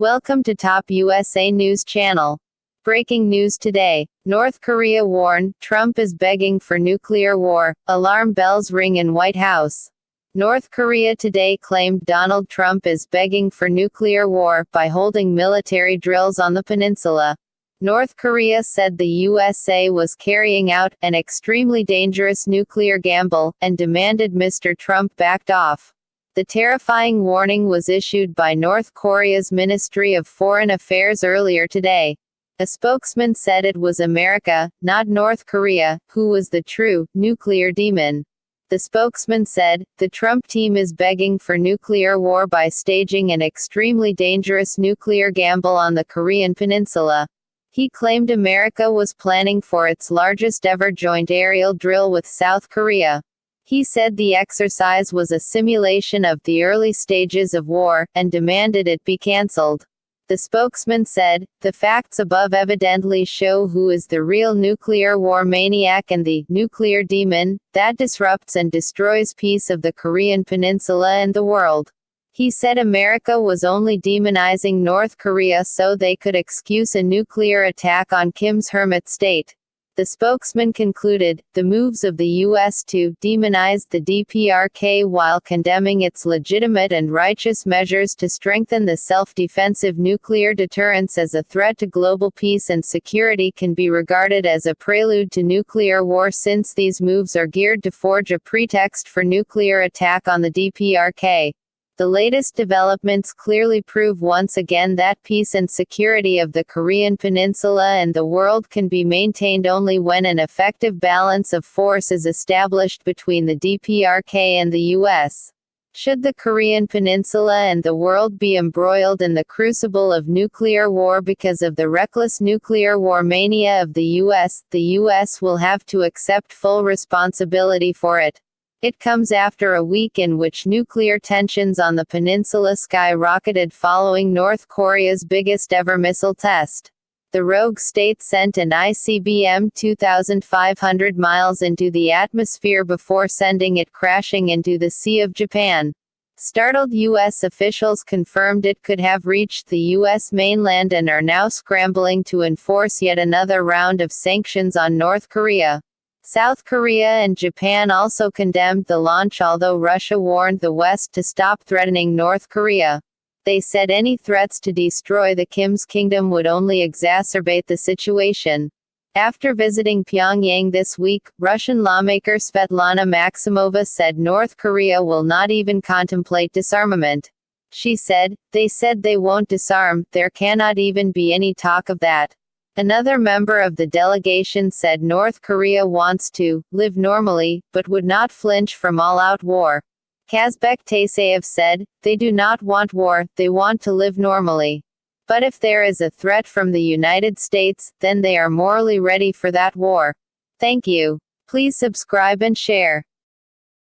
Welcome to Top USA News Channel. Breaking news today. North Korea warned, Trump is begging for nuclear war, alarm bells ring in White House. North Korea today claimed Donald Trump is begging for nuclear war by holding military drills on the peninsula. North Korea said the USA was carrying out an extremely dangerous nuclear gamble, and demanded Mr. Trump backed off. The terrifying warning was issued by North Korea's Ministry of Foreign Affairs earlier today. A spokesman said it was America, not North Korea, who was the true nuclear demon. The spokesman said, the Trump team is begging for nuclear war by staging an extremely dangerous nuclear gamble on the Korean peninsula. He claimed America was planning for its largest ever joint aerial drill with South Korea. He said the exercise was a simulation of the early stages of war, and demanded it be cancelled. The spokesman said, the facts above evidently show who is the real nuclear war maniac and the nuclear demon that disrupts and destroys peace of the Korean peninsula and the world. He said America was only demonizing North Korea so they could excuse a nuclear attack on Kim's hermit state. The spokesman concluded, the moves of the U.S. to demonize the DPRK while condemning its legitimate and righteous measures to strengthen the self-defensive nuclear deterrence as a threat to global peace and security can be regarded as a prelude to nuclear war, since these moves are geared to forge a pretext for nuclear attack on the DPRK. The latest developments clearly prove once again that peace and security of the Korean peninsula and the world can be maintained only when an effective balance of force is established between the DPRK and the U.S. Should the Korean peninsula and the world be embroiled in the crucible of nuclear war because of the reckless nuclear war mania of the U.S. will have to accept full responsibility for it. It comes after a week in which nuclear tensions on the peninsula skyrocketed following North Korea's biggest ever missile test. The rogue state sent an ICBM 2,500 miles into the atmosphere before sending it crashing into the Sea of Japan. Startled U.S. officials confirmed it could have reached the U.S. mainland and are now scrambling to enforce yet another round of sanctions on North Korea. South Korea and Japan also condemned the launch, although Russia warned the West to stop threatening North Korea. They said any threats to destroy the Kim's kingdom would only exacerbate the situation. After visiting Pyongyang this week, Russian lawmaker Svetlana Maximova said North Korea will not even contemplate disarmament. She said, they said they won't disarm, there cannot even be any talk of that. Another member of the delegation said North Korea wants to live normally, but would not flinch from all-out war. Kazbek Taseyev said, they do not want war, they want to live normally. But if there is a threat from the United States, then they are morally ready for that war. Thank you. Please subscribe and share.